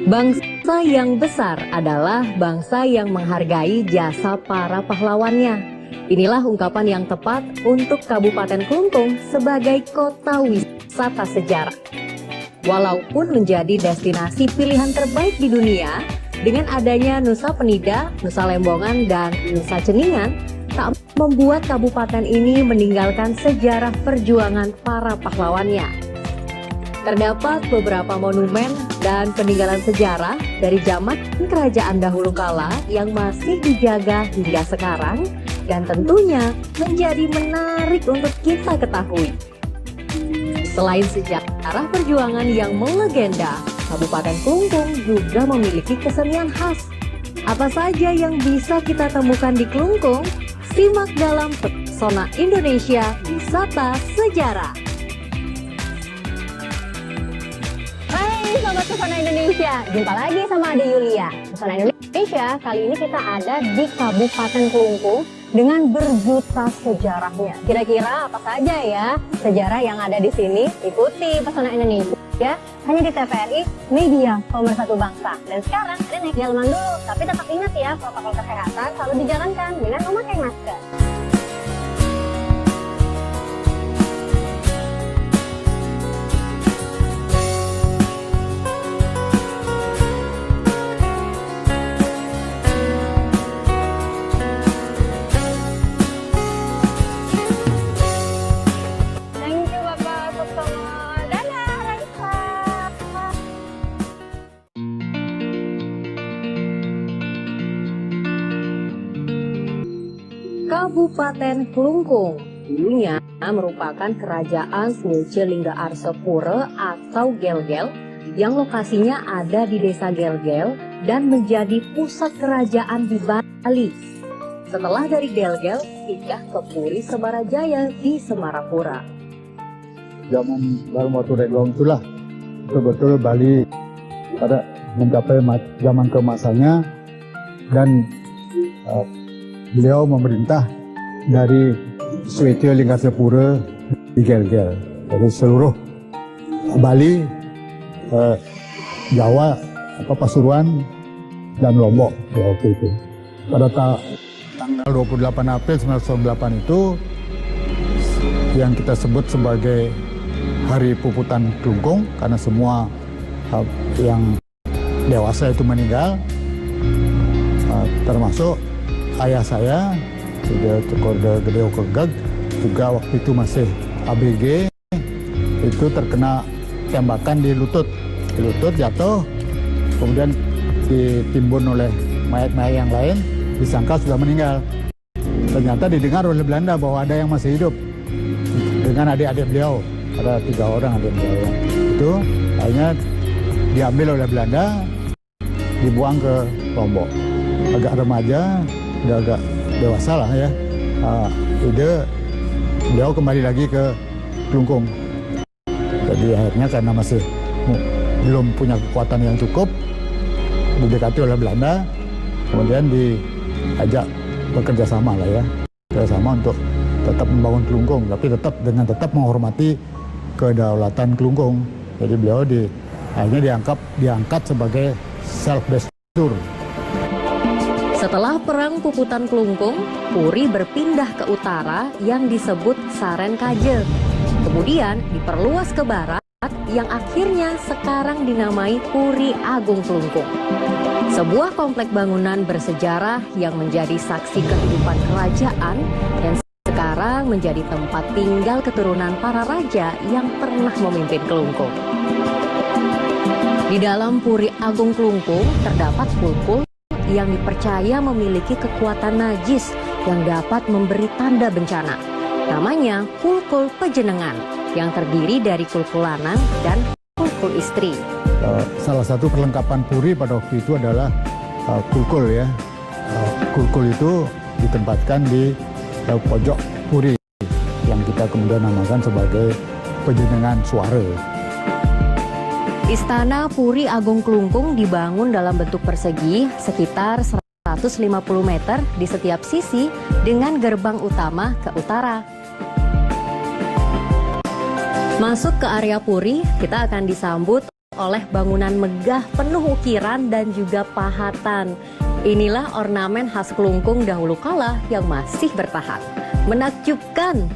Bangsa yang besar adalah bangsa yang menghargai jasa para pahlawannya. Inilah ungkapan yang tepat untuk Kabupaten Klungkung sebagai kota wisata sejarah. Walaupun menjadi destinasi pilihan terbaik di dunia, dengan adanya Nusa Penida, Nusa Lembongan, dan Nusa Ceningan, tak membuat kabupaten ini meninggalkan sejarah perjuangan para pahlawannya. Terdapat beberapa monumen dan peninggalan sejarah dari zaman kerajaan dahulu kala yang masih dijaga hingga sekarang dan tentunya menjadi menarik untuk kita ketahui. Selain sejarah perjuangan yang melegenda, Kabupaten Klungkung juga memiliki kesenian khas. Apa saja yang bisa kita temukan di Klungkung? Simak dalam Pesona Indonesia Wisata Sejarah. Sobat Pesona Indonesia, jumpa lagi sama Ade Yulia. Pesona Indonesia, kali ini kita ada di Kabupaten Klungkung dengan berjuta sejarahnya. Kira-kira apa saja ya sejarah yang ada di sini? Ikuti Pesona Indonesia hanya di TVRI Media Pemersatu Bangsa. Dan sekarang ada naik delman dulu, tapi tetap ingat ya protokol kesehatan selalu dijalankan dengan memakai masker. Kabupaten Klungkung dulunya merupakan kerajaan Sulcelingga Arsepura atau Gelgel yang lokasinya ada di desa Gelgel dan menjadi pusat kerajaan di Bali. Setelah dari Gelgel, pindah ke Puri Semarajaya di Semarapura. Zaman dalam waktu Reglong itulah betul-betul Bali pada mencapai zaman keemasannya dan beliau memerintah dari Sulcelingga Arsepura di Gelgel. Jadi seluruh Bali, Jawa, Pasuruan, dan Lombok waktu itu. Pada tanggal 28 April 1998 itu yang kita sebut sebagai Hari Puputan Klungkung karena semua yang dewasa itu meninggal, termasuk ayah saya, Cokorda Gedeo Kegag, juga waktu itu masih ABG, itu terkena tembakan di lutut. Di lutut jatuh, kemudian ditimbun oleh mayat-mayat yang lain, disangka sudah meninggal. Ternyata didengar oleh Belanda bahwa ada yang masih hidup dengan adik-adik beliau. Ada 3 orang adik beliau. Itu akhirnya diambil oleh Belanda, dibuang ke Lombok. Agak remaja, udah agak dewasa lah ya. Beliau kembali lagi ke Klungkung. Jadi akhirnya karena masih belum punya kekuatan yang cukup, didekati oleh Belanda, kemudian diajak bekerja sama lah ya. Bekerjasama untuk tetap membangun Klungkung, tapi tetap menghormati kedaulatan Klungkung. Jadi beliau akhirnya diangkat sebagai self-destur. Setelah Perang Puputan Klungkung, Puri berpindah ke utara yang disebut Saren Kaje. Kemudian diperluas ke barat yang akhirnya sekarang dinamai Puri Agung Klungkung. Sebuah komplek bangunan bersejarah yang menjadi saksi kehidupan kerajaan dan sekarang menjadi tempat tinggal keturunan para raja yang pernah memimpin Klungkung. Di dalam Puri Agung Klungkung terdapat pulpul yang dipercaya memiliki kekuatan najis yang dapat memberi tanda bencana. Namanya Kulkul Pejenengan, yang terdiri dari kulkul lanang dan kulkul istri. Salah satu perlengkapan Puri pada waktu itu adalah kulkul ya. Kulkul itu ditempatkan di pojok Puri yang kita kemudian namakan sebagai Pejenengan Suara. Istana Puri Agung Klungkung dibangun dalam bentuk persegi sekitar 150 meter di setiap sisi dengan gerbang utama ke utara. Masuk ke area Puri, kita akan disambut oleh bangunan megah penuh ukiran dan juga pahatan. Inilah ornamen khas Kelungkung dahulu kala yang masih bertahan. Menakjubkan!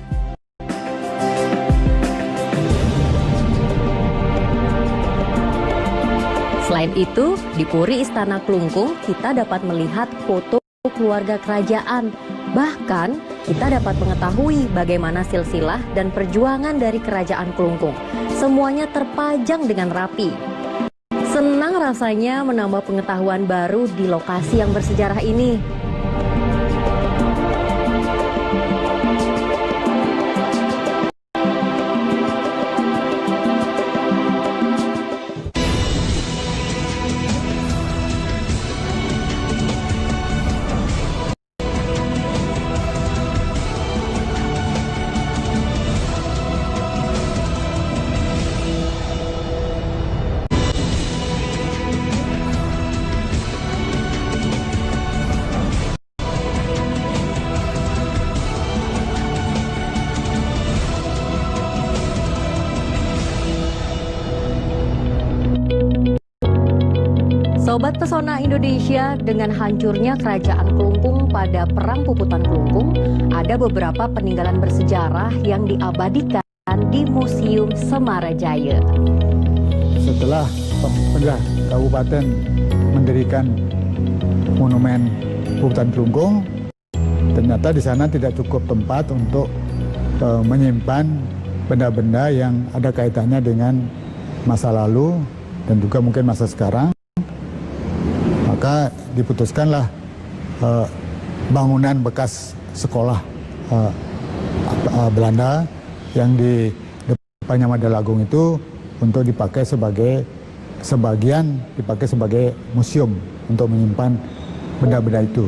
Selain itu, di Puri Istana Kelungkung kita dapat melihat foto keluarga kerajaan. Bahkan, kita dapat mengetahui bagaimana silsilah dan perjuangan dari kerajaan Kelungkung. Semuanya terpajang dengan rapi. Senang rasanya menambah pengetahuan baru di lokasi yang bersejarah ini. Sobat Pesona Indonesia, dengan hancurnya kerajaan Kelungkung pada Perang Puputan Kelungkung, ada beberapa peninggalan bersejarah yang diabadikan di Museum Semarajaya. Setelah pemerintah kabupaten mendirikan monumen Puputan Kelungkung, ternyata di sana tidak cukup tempat untuk menyimpan benda-benda yang ada kaitannya dengan masa lalu dan juga mungkin masa sekarang. Maka diputuskanlah bangunan bekas sekolah Belanda yang di depannya Madalagung itu untuk dipakai sebagian dipakai sebagai museum untuk menyimpan benda-benda itu.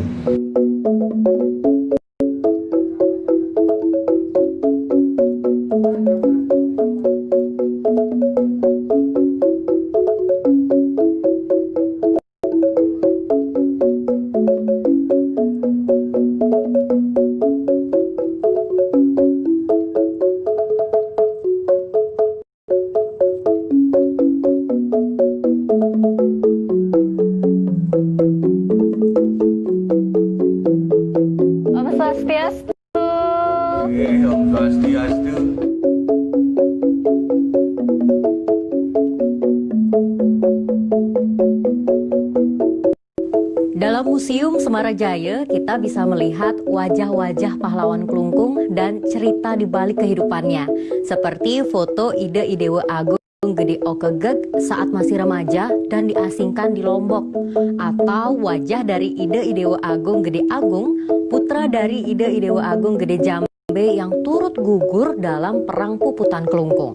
Dalam Museum Semarajaya, kita bisa melihat wajah-wajah pahlawan Kelungkung dan cerita di balik kehidupannya, seperti foto Ide Idewa Agung Gede Okegeg saat masih remaja dan diasingkan di Lombok, atau wajah dari Ide Idewa Agung Gede Agung, putra dari Ide Idewa Agung Gede Jambe yang turut gugur dalam Perang Puputan Kelungkung.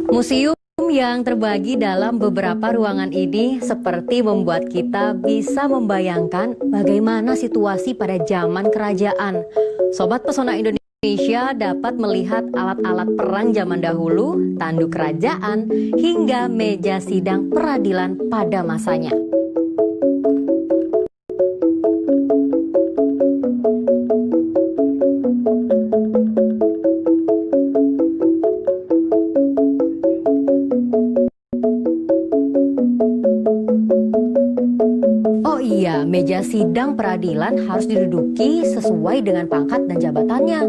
Museum yang terbagi dalam beberapa ruangan ini seperti membuat kita bisa membayangkan bagaimana situasi pada zaman kerajaan. Sobat Pesona Indonesia dapat melihat alat-alat perang zaman dahulu, tanduk kerajaan, hingga meja sidang peradilan pada masanya. Oh iya, meja sidang peradilan harus diduduki sesuai dengan pangkat dan jabatannya.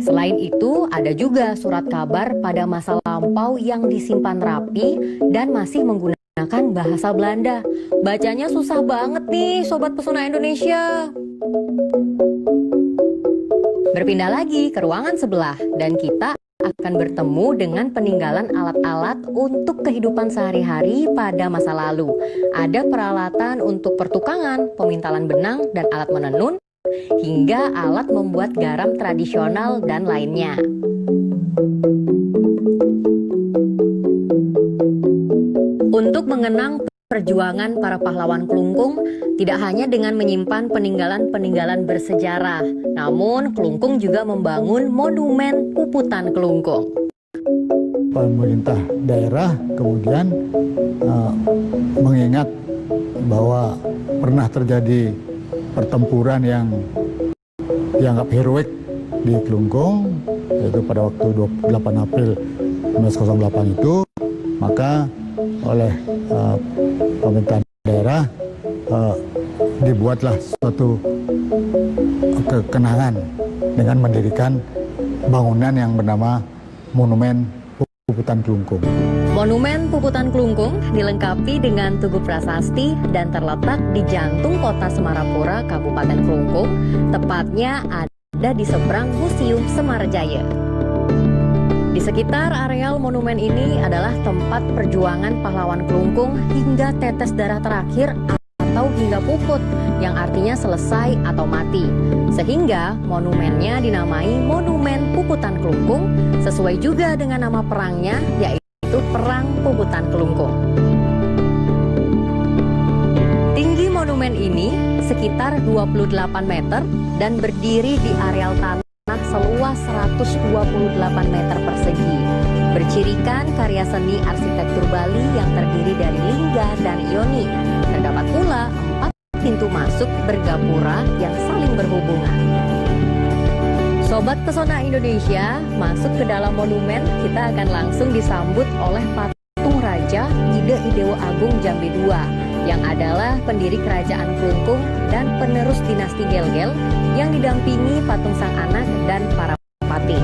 Selain itu, ada juga surat kabar pada masa lampau yang disimpan rapi dan masih menggunakan bahasa Belanda. Bacanya susah banget nih, Sobat Pesona Indonesia. Berpindah lagi ke ruangan sebelah dan kita akan bertemu dengan peninggalan alat-alat untuk kehidupan sehari-hari pada masa lalu. Ada peralatan untuk pertukangan, pemintalan benang dan alat menenun, hingga alat membuat garam tradisional dan lainnya. Untuk mengenang perjuangan para pahlawan Kelungkung, tidak hanya dengan menyimpan peninggalan-peninggalan bersejarah, namun Kelungkung juga membangun monumen Puputan Kelungkung. Pemerintah daerah kemudian mengingat bahwa pernah terjadi pertempuran yang dianggap heroik di Klungkung, yaitu pada waktu 28 April 1908 itu, maka oleh pemerintahan daerah dibuatlah suatu kekenangan dengan mendirikan bangunan yang bernama Monumen Puputan Klungkung. Monumen Puputan Klungkung dilengkapi dengan tugu prasasti dan terletak di jantung kota Semarapura, Kabupaten Klungkung, tepatnya ada di seberang Museum Semarajaya. Di sekitar areal monumen ini adalah tempat perjuangan pahlawan Klungkung hingga tetes darah terakhir atau hingga puput, yang artinya selesai atau mati. Sehingga monumennya dinamai Monumen Puputan Klungkung sesuai juga dengan nama perangnya, yaitu Perang Puputan Klungkung. Tinggi monumen ini sekitar 28 meter dan berdiri di areal tanah seluas 128 meter persegi. Bercirikan karya seni arsitektur Bali yang terdiri dari lingga dan ioni. Terdapat pula 4 pintu masuk bergapura yang saling berhubungan. Sobat Pesona Indonesia, masuk ke dalam monumen, kita akan langsung disambut oleh patung Raja Ide Idewo Agung Jambe II, yang adalah pendiri kerajaan Klungkung dan penerus dinasti Gel-Gel, yang didampingi patung sang anak dan para pati.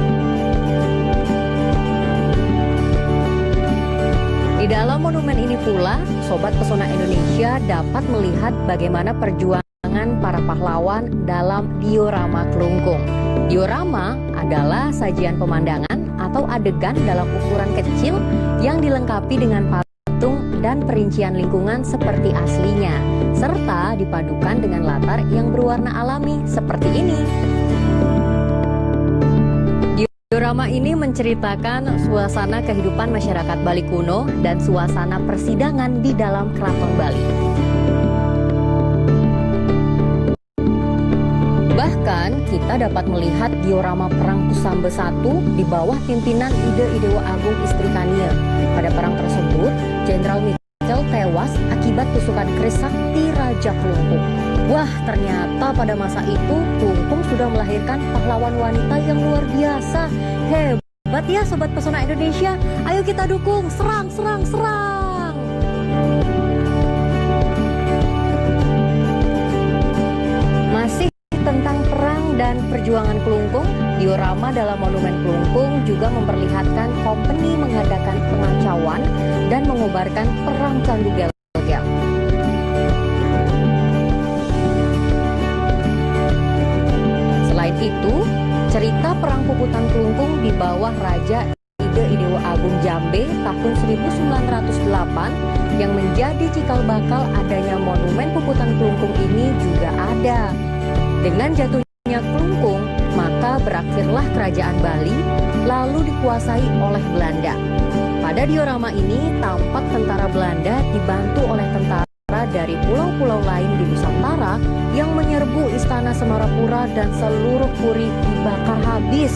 Di dalam monumen ini pula, Sobat Pesona Indonesia dapat melihat bagaimana perjuangan para pahlawan dalam diorama Klungkung. Diorama adalah sajian pemandangan atau adegan dalam ukuran kecil yang dilengkapi dengan patung dan perincian lingkungan seperti aslinya, serta dipadukan dengan latar yang berwarna alami seperti ini. Diorama ini menceritakan suasana kehidupan masyarakat Bali kuno dan suasana persidangan di dalam Keraton Bali. Bahkan kita dapat melihat diorama Perang Kusambe I di bawah pimpinan Ide Idewo Agung Istri Kania. Pada perang tersebut, Jenderal Michael tewas akibat tusukan keris sakti Raja Klungkung. Wah, ternyata pada masa itu Klungkung sudah melahirkan pahlawan wanita yang luar biasa. Hebat ya Sobat Pesona Indonesia. Ayo kita dukung, serang, serang, serang. Masih tentang perang dan perjuangan Klungkung, diorama dalam Monumen Klungkung juga memperlihatkan kompeni mengadakan pengacauan dan mengobarkan perang Candu Gel-Gel. Selain itu, cerita Perang Puputan Klungkung di bawah Raja Ide Idewo Agung Jambe tahun 1908 yang menjadi cikal bakal adanya Monumen Puputan Klungkung ini juga ada. Dengan jatuhnya Klungkung, maka berakhirlah kerajaan Bali lalu dikuasai oleh Belanda. Pada diorama ini tampak tentara Belanda dibantu oleh tentara dari pulau-pulau lain di Nusantara yang menyerbu Istana Semarapura dan seluruh puri dibakar habis.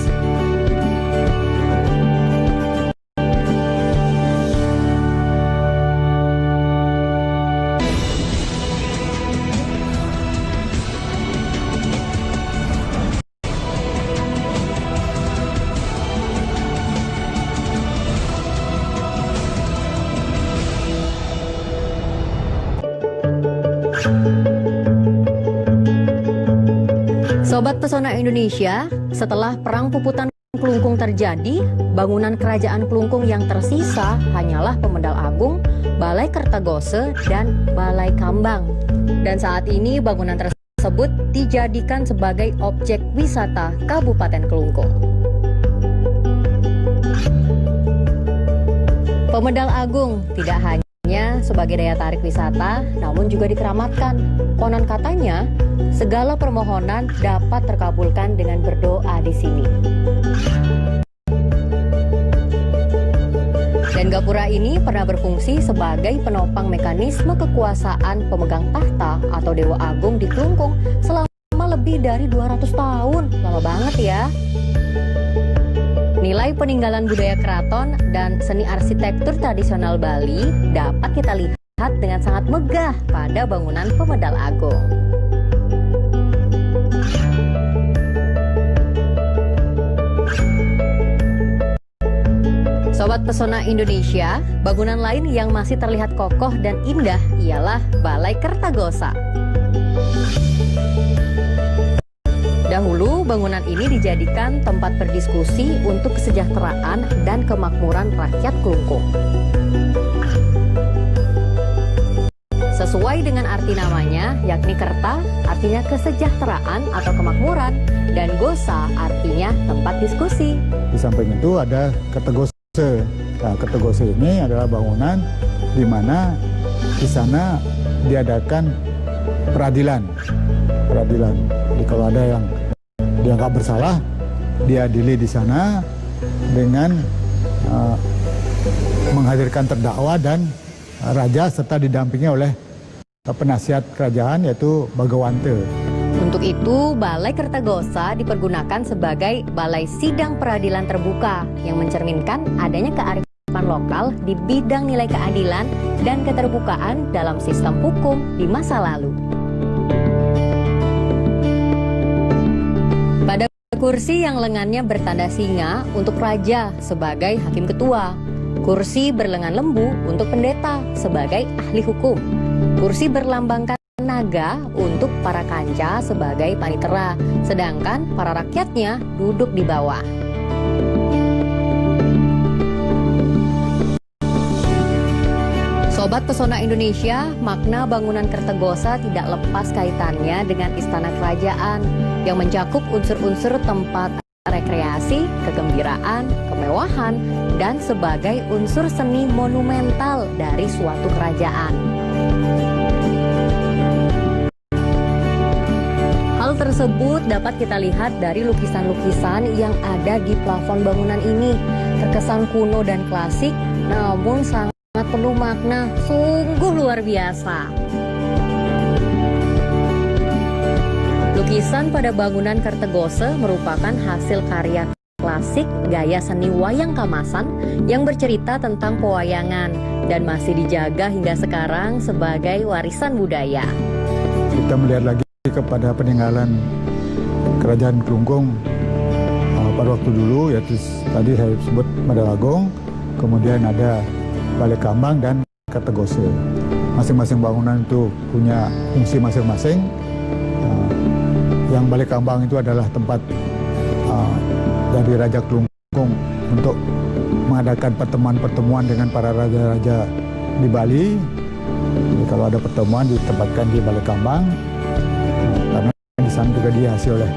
Sobat Pesona Indonesia, setelah Perang Puputan Klungkung terjadi, bangunan kerajaan Klungkung yang tersisa hanyalah Pemedal Agung, Balai Kertagose, dan Balai Kambang. Dan saat ini bangunan tersebut dijadikan sebagai objek wisata Kabupaten Klungkung. Pemedal Agung tidak hanya sebagai daya tarik wisata, namun juga dikeramatkan. Konon katanya, segala permohonan dapat terkabulkan dengan berdoa di sini. Dan gapura ini pernah berfungsi sebagai penopang mekanisme kekuasaan pemegang tahta atau Dewa Agung di Klungkung selama lebih dari 200 tahun. Lama banget ya. Nilai peninggalan budaya keraton dan seni arsitektur tradisional Bali dapat kita lihat dengan sangat megah pada bangunan Pemedal Agung. Sobat Pesona Indonesia, bangunan lain yang masih terlihat kokoh dan indah ialah Balai Kertagosa. Dahulu, bangunan ini dijadikan tempat berdiskusi untuk kesejahteraan dan kemakmuran rakyat Klungkung. Sesuai dengan arti namanya, yakni kerta artinya kesejahteraan atau kemakmuran, dan gosa artinya tempat diskusi. Di samping itu ada Kertagose. Nah, Kertagose ini adalah bangunan di mana di sana diadakan peradilan. Jadi kalau ada yang dianggap bersalah, diadili di sana dengan menghadirkan terdakwa dan raja serta didampingi oleh penasihat kerajaan yaitu Bagawante. Untuk itu, Balai Kertagosa dipergunakan sebagai balai sidang peradilan terbuka yang mencerminkan adanya kearifan lokal di bidang nilai keadilan dan keterbukaan dalam sistem hukum di masa lalu. Pada kursi yang lengannya bertanda singa untuk raja sebagai hakim ketua, kursi berlengan lembu untuk pendeta sebagai ahli hukum, kursi berlambangkan naga untuk para kanca sebagai panitera, sedangkan para rakyatnya duduk di bawah. Sobat Pesona Indonesia, makna bangunan Kertagosa tidak lepas kaitannya dengan istana kerajaan yang mencakup unsur-unsur tempat rekreasi, kegembiraan, kemewahan, dan sebagai unsur seni monumental dari suatu kerajaan. Hal tersebut dapat kita lihat dari lukisan-lukisan yang ada di plafon bangunan ini. Terkesan kuno dan klasik, namun sangat penuh makna, sungguh luar biasa. Lukisan pada bangunan Kertagose merupakan hasil karya klasik gaya seni wayang kamasan yang bercerita tentang pewayangan dan masih dijaga hingga sekarang sebagai warisan budaya. Kita melihat lagi kepada peninggalan kerajaan Klungkung pada waktu dulu, yaitu tadi saya sebut Madalagung, kemudian ada Balai Kambang dan Kertagose. Masing-masing bangunan itu punya fungsi masing-masing. Yang Balai Kambang itu adalah tempat dari Raja Klungkung untuk mengadakan pertemuan-pertemuan dengan para raja-raja di Bali. Jadi kalau ada pertemuan ditempatkan di Balai Kambang, karena di sana juga dihiasi oleh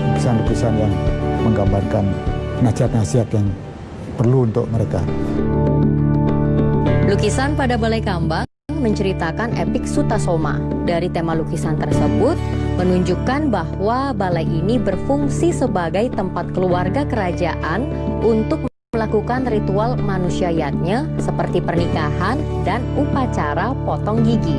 lukisan-lukisan yang menggambarkan nasihat-nasihat yang perlu untuk mereka. Lukisan pada Balai Kambang menceritakan epik Sutasoma. Dari tema lukisan tersebut menunjukkan bahwa balai ini berfungsi sebagai tempat keluarga kerajaan untuk melakukan ritual manusiayatnya seperti pernikahan dan upacara potong gigi.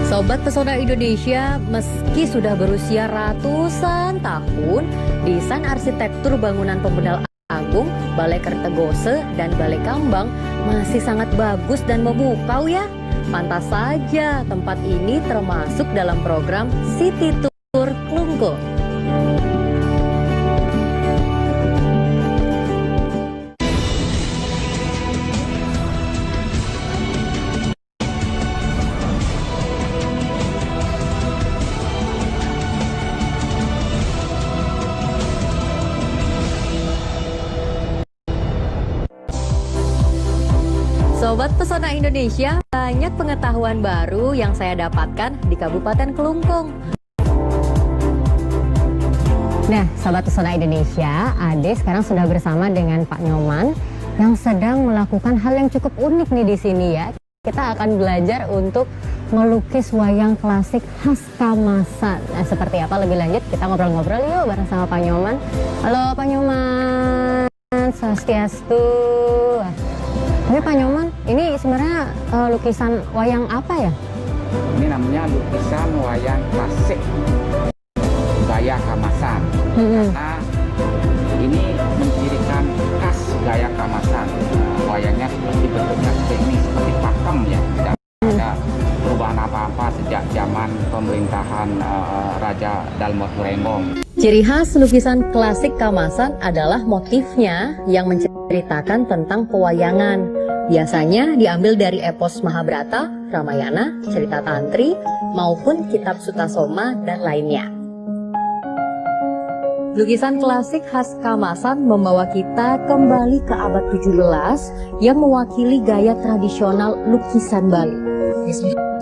Sobat Pesona Indonesia, meski sudah berusia ratusan tahun, desain arsitektur bangunan pemedal agung, Balai Kertagose, dan Balai Kambang masih sangat bagus dan memukau ya. Pantas saja tempat ini termasuk dalam program City Tour Klungkung. Sobat Pesona Indonesia, banyak pengetahuan baru yang saya dapatkan di Kabupaten Klungkung. Nah, Sobat Pesona Indonesia, Ade sekarang sudah bersama dengan Pak Nyoman yang sedang melakukan hal yang cukup unik nih di sini ya. Kita akan belajar untuk melukis wayang klasik khas Kamasan. Nah, seperti apa lebih lanjut kita ngobrol-ngobrol yuk bareng sama Pak Nyoman. Halo Pak Nyoman, Swastiastu. Tapi Pak Nyoman, ini sebenarnya lukisan wayang apa ya? Ini namanya lukisan wayang klasik gaya Kamasan. Karena ini mencirikan khas gaya Kamasan. Wayangnya seperti bentuknya seperti pakem ya. Tidak ada perubahan apa-apa sejak zaman pemerintahan Raja modal motorengong. Ciri khas lukisan klasik Kamasan adalah motifnya yang menceritakan tentang pewayangan. Biasanya diambil dari epos Mahabharata, Ramayana, cerita Tantri, maupun kitab Sutasoma dan lainnya. Lukisan klasik khas Kamasan membawa kita kembali ke abad 17 yang mewakili gaya tradisional lukisan Bali.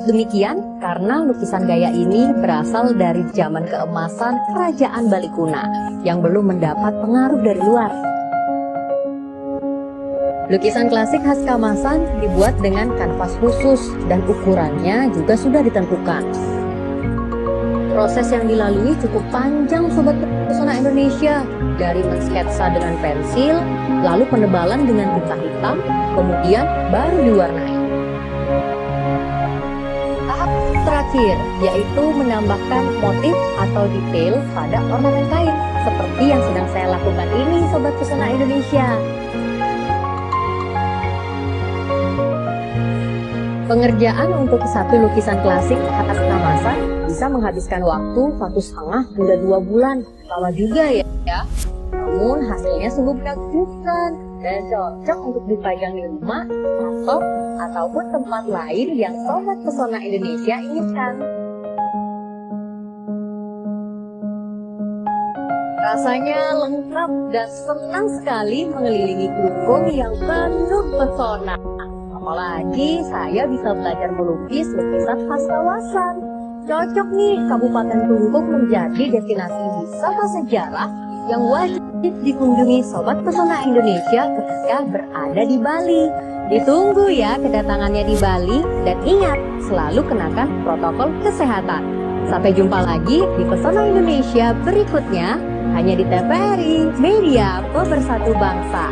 Demikian karena lukisan gaya ini berasal dari zaman keemasan Kerajaan Bali Kuna yang belum mendapat pengaruh dari luar. Lukisan klasik khas Kamasan dibuat dengan kanvas khusus dan ukurannya juga sudah ditentukan. Proses yang dilalui cukup panjang Sobat Pesona Indonesia, dari mensketsa dengan pensil, lalu penebalan dengan tinta hitam, kemudian baru diwarnai. Tahap terakhir yaitu menambahkan motif atau detail pada ornamen kain, seperti yang sedang saya lakukan ini Sobat Pesona Indonesia. Pengerjaan untuk satu lukisan klasik khas Kamasan bisa menghabiskan waktu 1,5 hingga 2 bulan. Lama juga ya. Namun hasilnya sungguh menakjubkan dan cocok untuk dipajang di rumah, kantor, ataupun tempat lain yang Sobat Pesona Indonesia inginkan. Rasanya lengkap dan senang sekali mengelilingi Klungkung yang penuh pesona. Apalagi saya bisa belajar melukis lukisan khas kawasan. Cocok nih Kabupaten Klungkung menjadi destinasi wisata sejarah yang wajib dikunjungi Sobat Pesona Indonesia ketika berada di Bali. Ditunggu ya kedatangannya di Bali, dan ingat selalu kenakan protokol kesehatan. Sampai jumpa lagi di Pesona Indonesia berikutnya hanya di TVRI Media Pemersatu Bangsa.